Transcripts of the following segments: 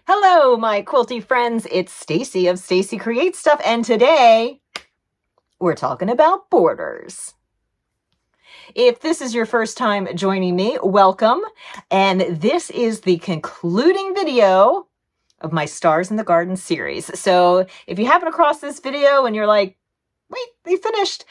Hello, my quilty friends. It's Stacy of Stacy Creates Stuff, and today we're talking about borders. If this is your first time joining me, welcome. And this is the concluding video of my Stars in the Garden series. So if you happen across this video and you're like, wait, they finished,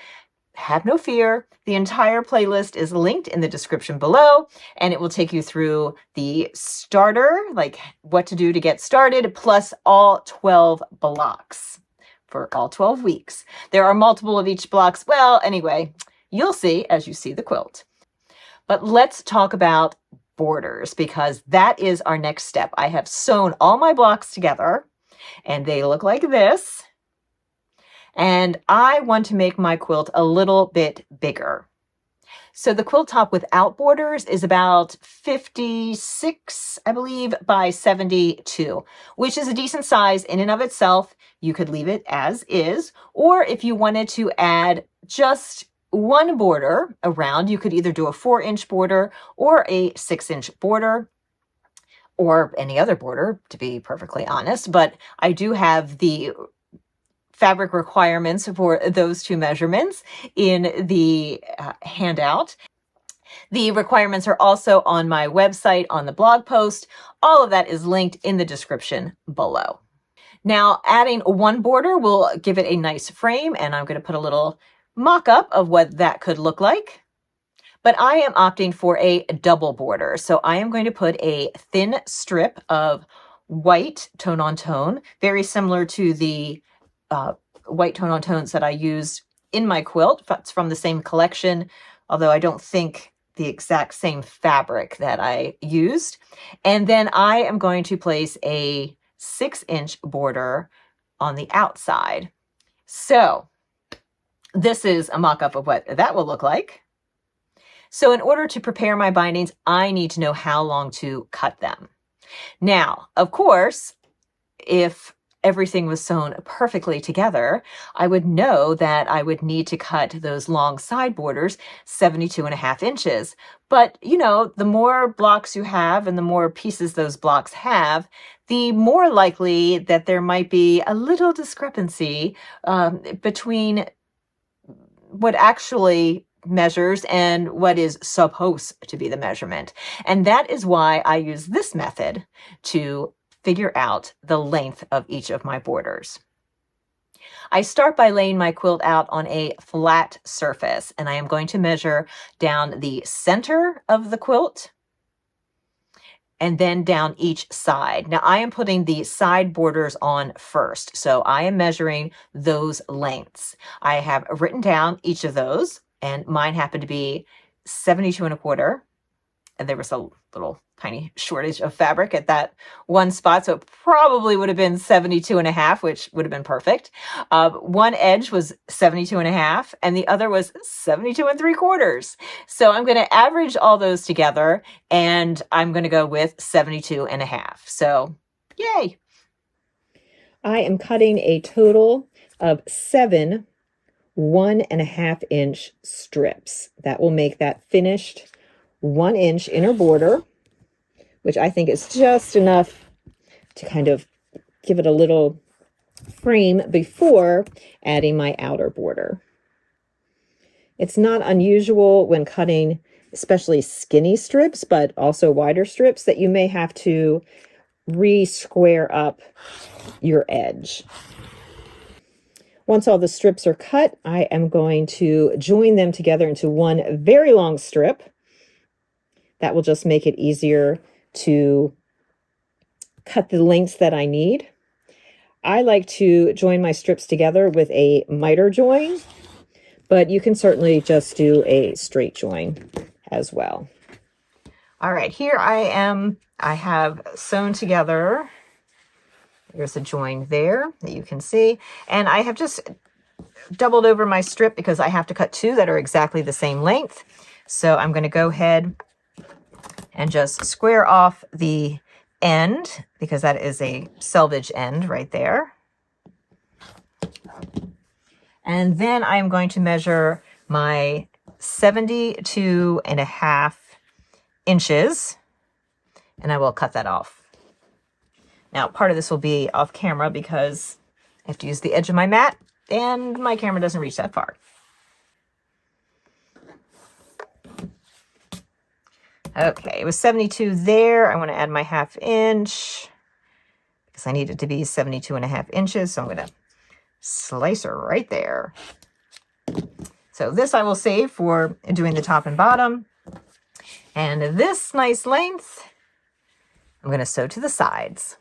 have no fear. The entire playlist is linked in the description below, and it will take you through the starter, like what to do to get started, plus all 12 blocks for all 12 weeks. There are multiple of each blocks. Well, anyway, you'll see as you see the quilt. But let's talk about borders, because that is our next step. I have sewn all my blocks together, and they look like this. And I want to make my quilt a little bit bigger. So the quilt top without borders is about 56, I believe, by 72, which is a decent size in and of itself. You could leave it as is, or if you wanted to add just one border around, you could either do a 4-inch border or a 6-inch border, or any other border, to be perfectly honest. But I do have the fabric requirements for those two measurements in the handout. The requirements are also on my website on the blog post. All of that is linked in the description below. Now, adding one border will give it a nice frame, and I'm going to put a little mock-up of what that could look like. But I am opting for a double border. So I am going to put a thin strip of white tone-on-tone, very similar to the white tone-on-tones that I used in my quilt. It's from the same collection, although I don't think the exact same fabric that I used. And then I am going to place a 6-inch border on the outside. So this is a mock-up of what that will look like. So in order to prepare my bindings, I need to know how long to cut them. Now, of course, if everything was sewn perfectly together, I would know that I would need to cut those long side borders 72.5 inches. But, you know, the more blocks you have and the more pieces those blocks have, the more likely that there might be a little discrepancy between what actually measures and what is supposed to be the measurement. And that is why I use this method to figure out the length of each of my borders. I start by laying my quilt out on a flat surface, and I am going to measure down the center of the quilt and then down each side. Now I am putting the side borders on first, so I am measuring those lengths. I have written down each of those, and mine happened to be 72.25. And there was a little tiny shortage of fabric at that one spot, so it probably would have been 72.5, which would have been perfect. One edge was 72.5, and the other was 72.75. So I'm going to average all those together, and I'm going to go with 72.5. So, yay! I am cutting a total of 7 1.5-inch strips. That will make that finished 1-inch inner border, which I think is just enough to kind of give it a little frame before adding my outer border. It's not unusual when cutting especially skinny strips, but also wider strips, that you may have to re-square up your edge. Once all the strips are cut, I am going to join them together into one very long strip. That will just make it easier to cut the lengths that I need. I like to join my strips together with a miter join, but you can certainly just do a straight join as well. All right, here I am. I have sewn together. There's a join there that you can see. And I have just doubled over my strip because I have to cut 2 that are exactly the same length. So I'm going to go ahead and just square off the end, because that is a selvage end right there. And then I'm going to measure my 72.5 inches, and I will cut that off. Now, part of this will be off camera because I have to use the edge of my mat and my camera doesn't reach that far. Okay, it was 72 there. I want to add my 1/2 inch because I need it to be 72.5 inches. So I'm going to slice her right there. So this I will save for doing the top and bottom. And this nice length, I'm going to sew to the sides.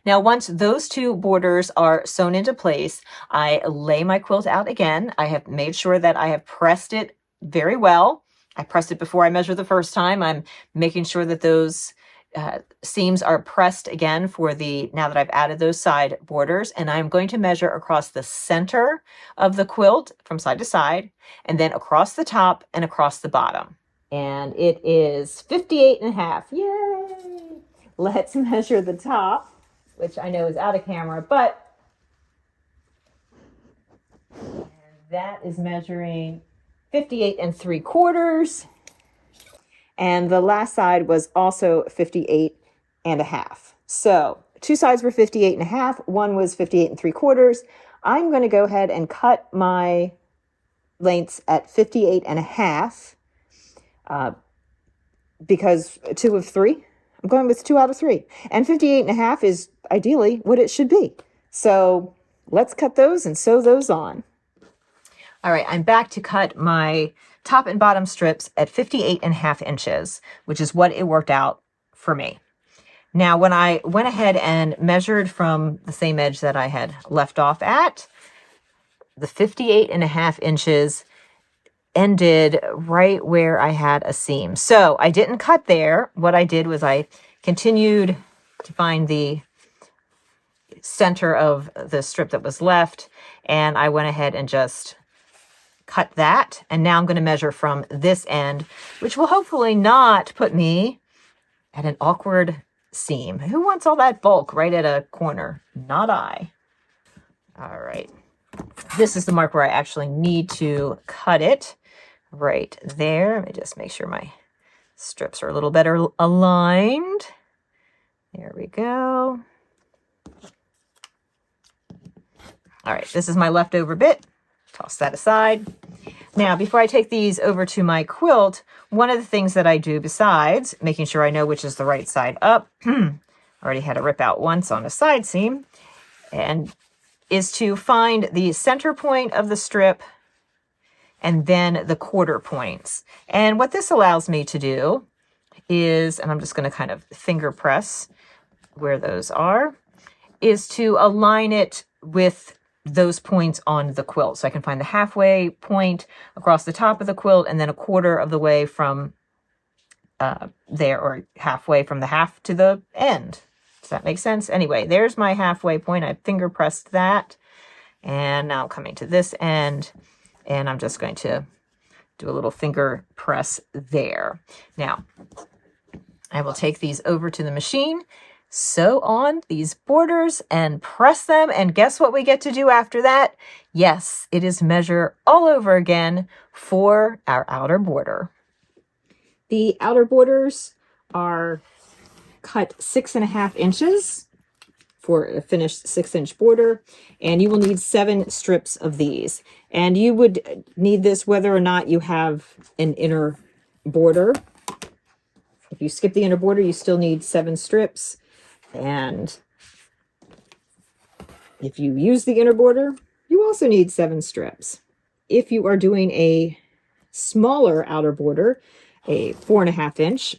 Now, once those two borders are sewn into place, I lay my quilt out again. I have made sure that I have pressed it very well. I pressed it before I measured the first time. I'm making sure that those seams are pressed again for now that I've added those side borders. And I'm going to measure across the center of the quilt from side to side, and then across the top and across the bottom. And it is 58.5. Yay! Let's measure the top, which I know is out of camera, but that is measuring 58.75. And the last side was also 58.5. So 2 sides were 58.5. One was 58.75. I'm going to go ahead and cut my lengths at 58.5 because 2 of 3. I'm going with 2 out of 3. And 58.5 is ideally what it should be. So let's cut those and sew those on. All right, I'm back to cut my top and bottom strips at 58.5 inches, which is what it worked out for me. Now, when I went ahead and measured from the same edge that I had left off at, the 58.5 inches ended right where I had a seam. So I didn't cut there. What I did was I continued to find the center of the strip that was left, and I went ahead and just cut that. And now I'm going to measure from this end, which will hopefully not put me at an awkward seam. Who wants all that bulk right at a corner? Not I. All right. This is the mark where I actually need to cut it. Right there. Let me just make sure my strips are a little better aligned. There we go. All right, this is my leftover bit. Toss that aside. Now, before I take these over to my quilt, one of the things that I do besides making sure I know which is the right side up, already had a rip out once on a side seam, and is to find the center point of the strip and then the quarter points. And what this allows me to do is, and I'm just going to kind of finger press where those are, is to align it with those points on the quilt. So I can find the halfway point across the top of the quilt and then a quarter of the way from there, or halfway from the half to the end. Does that make sense? Anyway, there's my halfway point. I finger pressed that. And now coming to this end, and I'm just going to do a little finger press there. Now, I will take these over to the machine, sew on these borders and press them. And guess what we get to do after that? Yes, it is measure all over again for our outer border. The outer borders are cut 6.5 inches for a finished 6-inch border, and you will need 7 strips of these. And you would need this whether or not you have an inner border. If you skip the inner border, you still need 7 strips. And if you use the inner border, you also need 7 strips. If you are doing a smaller outer border, a 4.5 inch,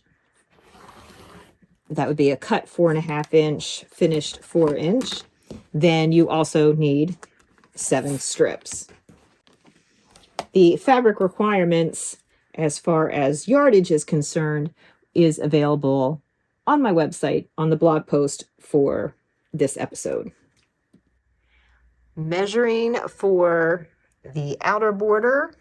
that would be a cut 4.5 inch, finished 4 inch. Then you also need 7 strips. The fabric requirements, as far as yardage is concerned, is available on my website on the blog post for this episode. Measuring for the outer border,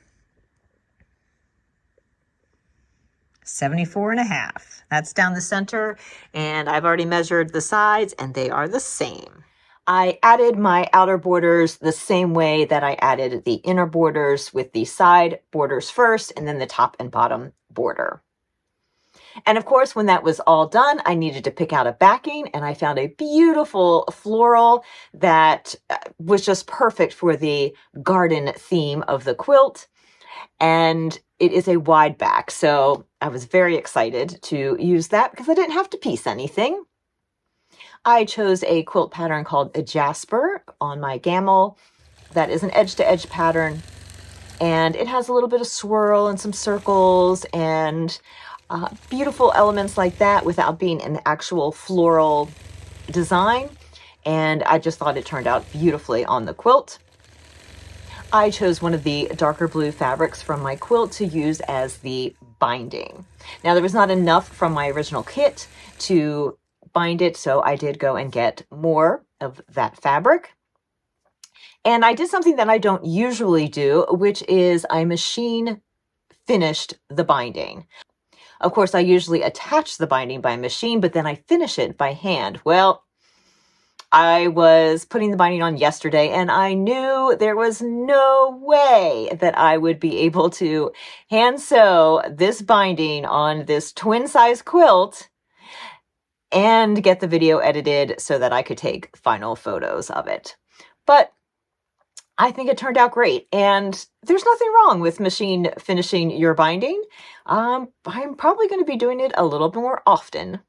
74.5. That's down the center, and I've already measured the sides, and they are the same. I added my outer borders the same way that I added the inner borders, with the side borders first, and then the top and bottom border. And of course, when that was all done, I needed to pick out a backing, and I found a beautiful floral that was just perfect for the garden theme of the quilt. And it is a wide back, so I was very excited to use that because I didn't have to piece anything. I chose a quilt pattern called a Jasper on my Gamel. That is an edge-to-edge pattern, and it has a little bit of swirl and some circles and beautiful elements like that without being an actual floral design. And I just thought it turned out beautifully on the quilt. I chose one of the darker blue fabrics from my quilt to use as the binding. Now, there was not enough from my original kit to bind it, so I did go and get more of that fabric. And I did something that I don't usually do, which is I machine finished the binding. Of course, I usually attach the binding by machine, but then I finish it by hand. Well, I was putting the binding on yesterday, and I knew there was no way that I would be able to hand sew this binding on this twin size quilt and get the video edited so that I could take final photos of it. But I think it turned out great, and there's nothing wrong with machine finishing your binding. I'm probably going to be doing it a little bit more often.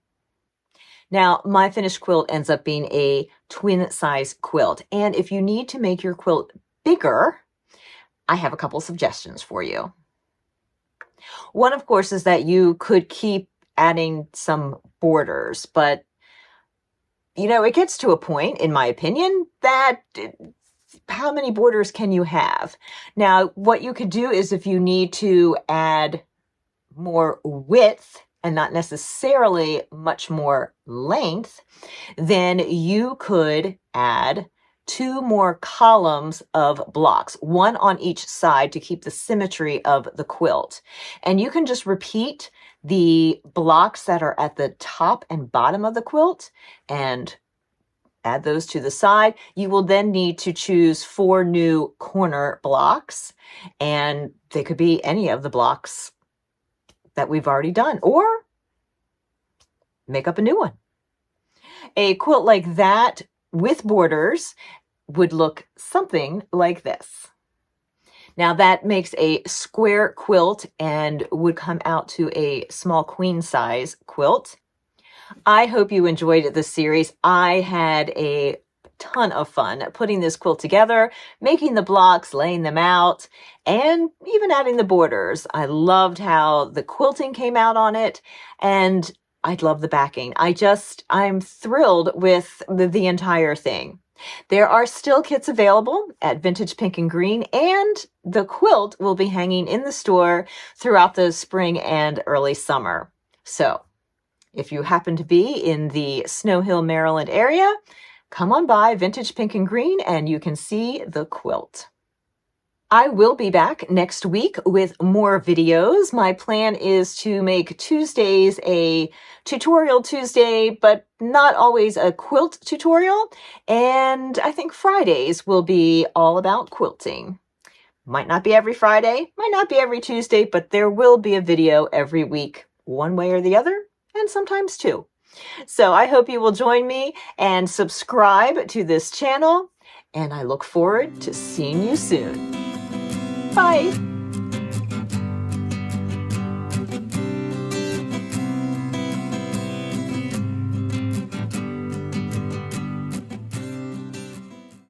Now, my finished quilt ends up being a twin size quilt, and if you need to make your quilt bigger, I have a couple suggestions for you. One, of course, is that you could keep adding some borders, but you know, it gets to a point, in my opinion, that how many borders can you have? Now, what you could do is if you need to add more width and not necessarily much more length, then you could add 2 more columns of blocks, one on each side to keep the symmetry of the quilt. And you can just repeat the blocks that are at the top and bottom of the quilt and add those to the side. You will then need to choose 4 new corner blocks, and they could be any of the blocks that we've already done, or make up a new one. A quilt like that with borders would look something like this. Now that makes a square quilt and would come out to a small queen size quilt. I hope you enjoyed this series. I had a ton of fun putting this quilt together, making the blocks, laying them out, and even adding the borders. I loved how the quilting came out on it, and I love the backing. I'm thrilled with the entire thing. There are still kits available at Vintage Pink and Green, and the quilt will be hanging in the store throughout the spring and early summer. So if you happen to be in the Snow Hill, Maryland area, come on by Vintage Pink and Green and you can see the quilt. I will be back next week with more videos. My plan is to make Tuesdays a tutorial Tuesday, but not always a quilt tutorial. And I think Fridays will be all about quilting. Might not be every Friday, might not be every Tuesday, but there will be a video every week, one way or the other, and sometimes 2. So I hope you will join me and subscribe to this channel, and I look forward to seeing you soon. Bye!